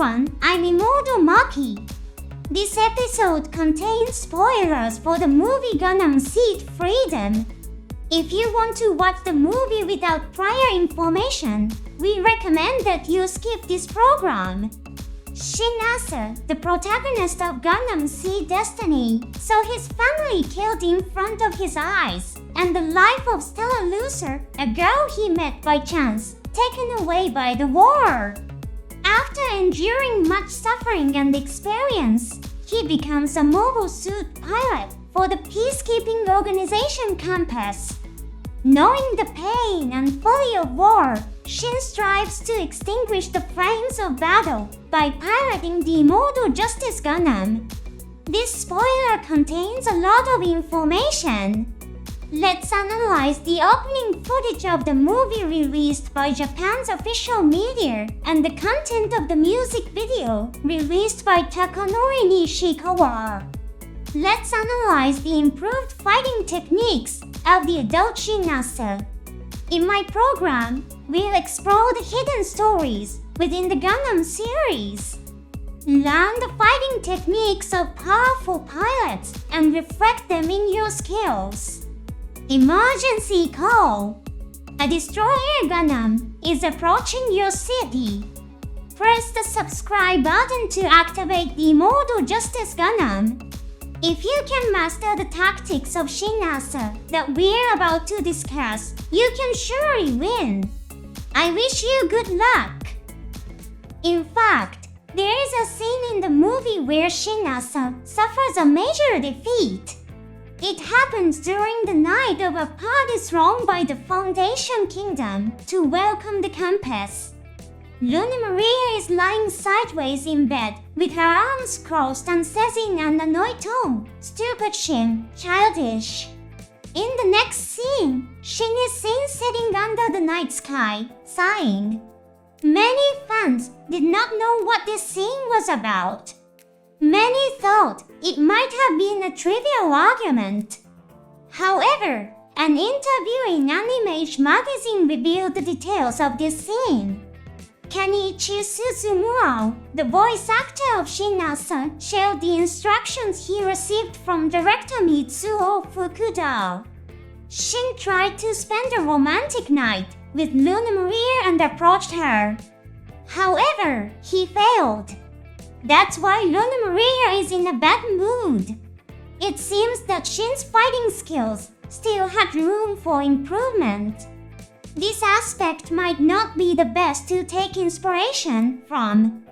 everyone, I'm Immortal Maki. This episode contains spoilers for the movie Gundam Seed Freedom. If you want to watch the movie without prior information, we recommend that you skip this program. Shinn, the protagonist of Gundam Seed Destiny, saw his family killed in front of his eyes, and the life of Stella Lucer, a girl he met by chance, taken away by the war. After enduring much suffering and experience, he becomes a mobile suit pilot for the peacekeeping organization Compass. Knowing the pain and folly of war, Shinn strives to extinguish the flames of battle by piloting the Immortal Justice Gundam. This spoiler contains a lot of information. Let's analyze the opening footage of the movie released by Japan's official media and the content of the music video released by Takanori Nishikawa. Let's analyze the improved fighting techniques of the adult Shinn. In my program, we'll explore the hidden stories within the Gundam series. Learn the fighting techniques of powerful pilots and reflect them in your skills. Emergency call. A destroyer Gundam is approaching your city. Press the subscribe button to activate the Immortal Justice Gundam. If you can master the tactics of Shinn that we're about to discuss, you can surely win. I wish you good luck. In fact, there is a scene in the movie where Shinn suffers a major defeat. It happens during the night of a party thrown by the Foundation Kingdom to welcome the Compass. Luna Maria is lying sideways in bed with her arms crossed and says in an annoyed tone, "Stupid Shinn, childish." In the next scene, Shinn is seen sitting under the night sky, sighing. Many fans did not know what this scene was about. Many thought it might have been a trivial argument. However, an interview in Animage magazine revealed the details of this scene. Kenichi Suzumu, the voice actor of Shinn, shared the instructions he received from director Mitsuo Fukuda. Shinn tried to spend a romantic night with Luna Maria and approached her. However, he failed. That's why Luna Maria is in a bad mood. It seems that Shinn's fighting skills still had room for improvement. This aspect might not be the best to take inspiration from.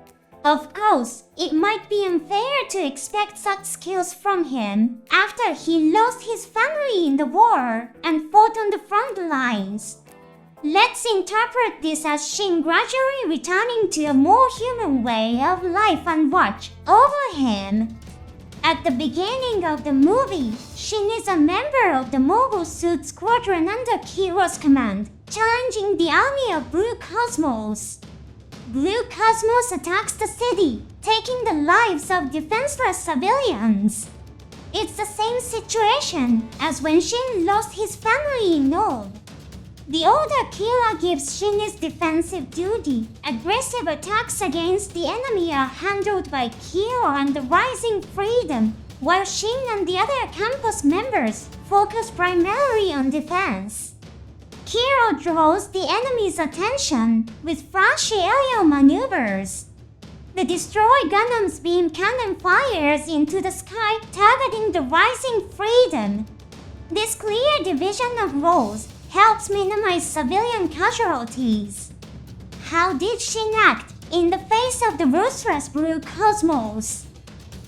Of course, it might be unfair to expect such skills from him after he lost his family in the war and fought on the front lines. Let's interpret this as Shinn gradually returning to a more human way of life and watch over him. At the beginning of the movie, Shinn is a member of the Mobile Suit Squadron under Kiro's command, challenging the army of Blue Cosmos. Blue Cosmos attacks the city, taking the lives of defenseless civilians. It's the same situation as when Shinn lost his family in Nord. The older Kira gives Shinn his defensive duty. Aggressive attacks against the enemy are handled by Kira and the Rising Freedom, while Shinn and the other campus members focus primarily on defense. Kira draws the enemy's attention with flashy aerial maneuvers. The Destroy Gundam's beam cannon fires into the sky, targeting the Rising Freedom. This clear division of roles helps minimize civilian casualties. How did Shinn act in the face of the ruthless Blue Cosmos?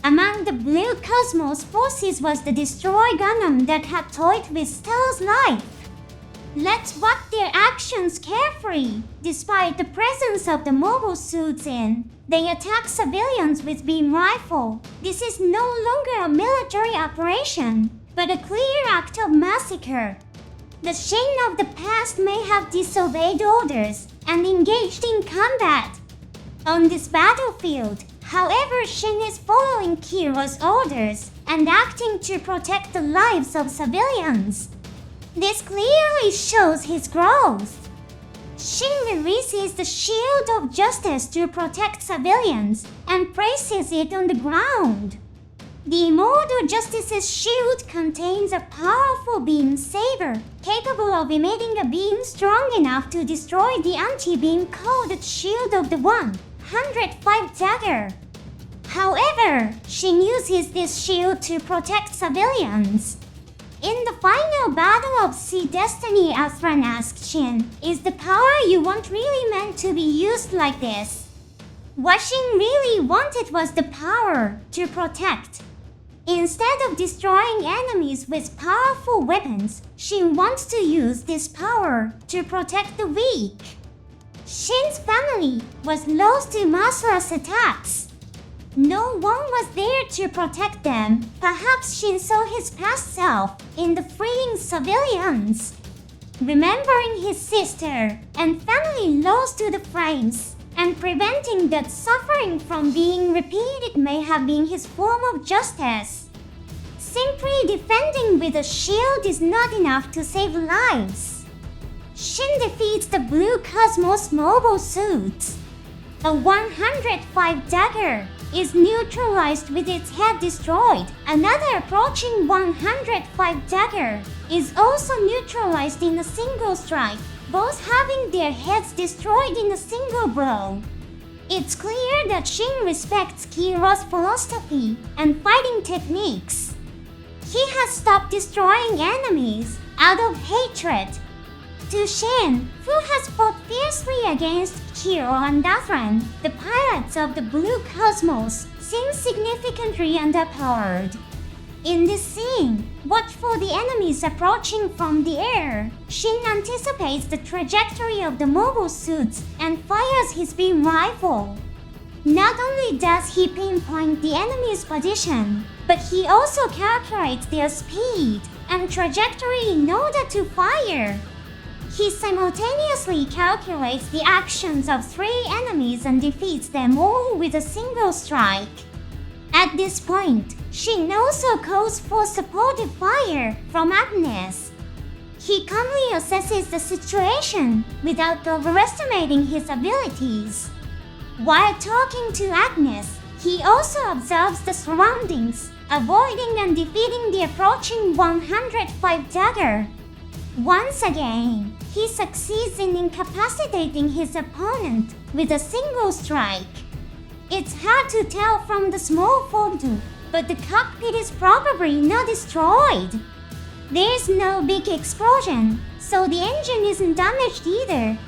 Among the Blue Cosmos forces was the Destroy Gundam that had toyed with Stella's life. Let's watch their actions carefully. Despite the presence of the mobile suits they attack civilians with beam rifle. This is no longer a military operation, but a clear act of massacre. The Shinn of the past may have disobeyed orders and engaged in combat. On this battlefield, however, Shinn is following Kiro's orders and acting to protect the lives of civilians. This clearly shows his growth. Shinn releases the Shield of Justice to protect civilians and places it on the ground. The Immortal Justice's shield contains a powerful beam saber capable of emitting a beam strong enough to destroy the anti-beam called Shield of the 105 Dagger. However, Shinn uses this shield to protect civilians. In the final battle of Sea Destiny, Athran asked Shinn, "Is the power you want really meant to be used like this?" What Shinn really wanted was the power to protect. Instead of destroying enemies with powerful weapons, Shinn wants to use this power to protect the weak. Shinn's family was lost to merciless attacks. No one was there to protect them. Perhaps Shinn saw his past self in the freeing civilians. Remembering his sister and family lost to the flames and preventing that suffering from being repeated may have been his form of justice. Simply defending with a shield is not enough to save lives. Shinn defeats the Blue Cosmos mobile suits. A 105 dagger is neutralized with its head destroyed. Another approaching 105 dagger is also neutralized in a single strike, both having their heads destroyed in a single blow. It's clear that Shinn respects Kiro's philosophy and fighting techniques. He has stopped destroying enemies out of hatred. To Shinn, who has fought fiercely against Kiro and Athran, the pirates of the Blue Cosmos seem significantly underpowered. In this scene, watch for the enemies approaching from the air. Shinn anticipates the trajectory of the mobile suits and fires his beam rifle. Not only does he pinpoint the enemy's position, but he also calculates their speed and trajectory in order to fire. He simultaneously calculates the actions of 3 enemies and defeats them all with a single strike. At this point, Shinn also calls for supportive fire from Agnes. He calmly assesses the situation without overestimating his abilities. While talking to Agnes, he also observes the surroundings, avoiding and defeating the approaching 105 dagger. Once again, he succeeds in incapacitating his opponent with a single strike. It's hard to tell from the small photo, but the cockpit is probably not destroyed. There's no big explosion, so the engine isn't damaged either.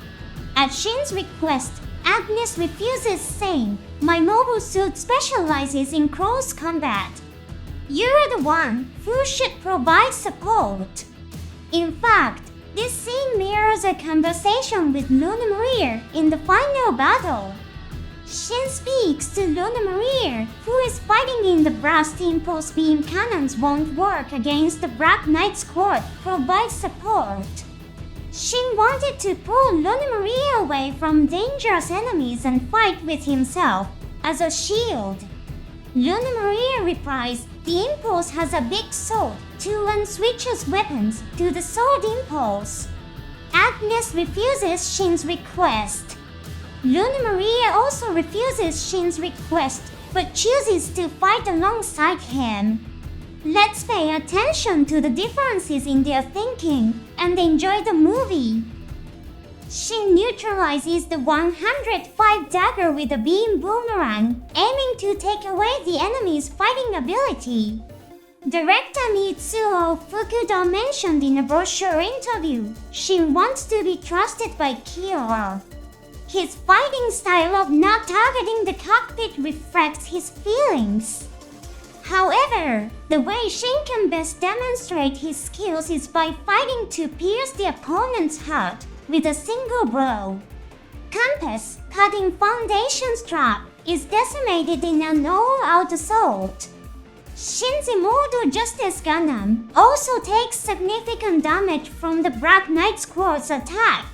At Shinn's request, Agnes refuses, saying, "My mobile suit specializes in close combat. You're the one who should provide support." In fact, this scene mirrors a conversation with Luna Maria in the final battle. Shinn speaks to Luna Maria, who is fighting in the Blast Impulse Beam cannons won't work against the Black Knight's Court, provide support. Shinn wanted to pull Luna Maria away from dangerous enemies and fight with himself as a shield. Luna Maria replies, "The Impulse has a big sword too and switches weapons to the sword Impulse." Agnes refuses Shinn's request. Luna Maria also refuses Shinn's request but chooses to fight alongside him. Let's pay attention to the differences in their thinking and enjoy the movie. Shinn neutralizes the 105 dagger with a beam boomerang, aiming to take away the enemy's fighting ability. Director Mitsuo Fukuda mentioned in a brochure interview, Shinn wants to be trusted by Kiro. His fighting style of not targeting the cockpit reflects his feelings. However, the way Shinn can best demonstrate his skills is by fighting to pierce the opponent's heart with a single blow. Compass cutting foundation strap is decimated in an all-out assault. Shinn's Immortal Justice Gundam also takes significant damage from the Black Knight's Quartz attack.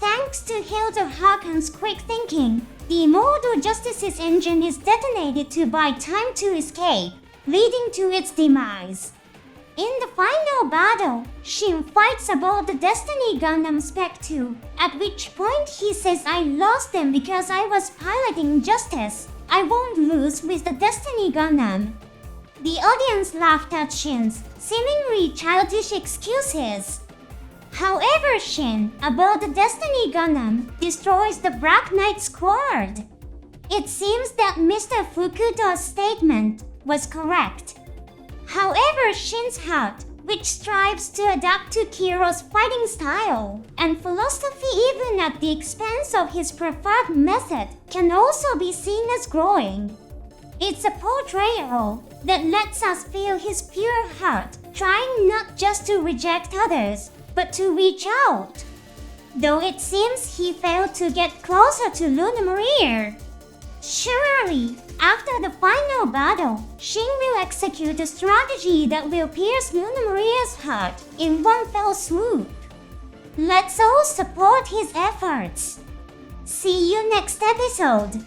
Thanks to Hilda Harkan's quick thinking, the Immortal Justice's engine is detonated to buy time to escape, leading to its demise. In the final battle, Shinn fights about the Destiny Gundam Spec 2, at which point he says I lost them because I was piloting Justice. I won't lose with the Destiny Gundam. The audience laughed at Shinn's seemingly childish excuses. However, Shinn, about the Destiny Gundam, destroys the Black Knight Squad. It seems that Mr. Fukuda's statement was correct. However, Shinn's heart, which strives to adapt to Kiro's fighting style and philosophy even at the expense of his preferred method, can also be seen as growing. It's a portrayal that lets us feel his pure heart, trying not just to reject others, but to reach out. Though it seems he failed to get closer to Luna Maria. Surely, after the final battle, Shinn will execute a strategy that will pierce Luna Maria's heart in one fell swoop. Let's all support his efforts. See you next episode.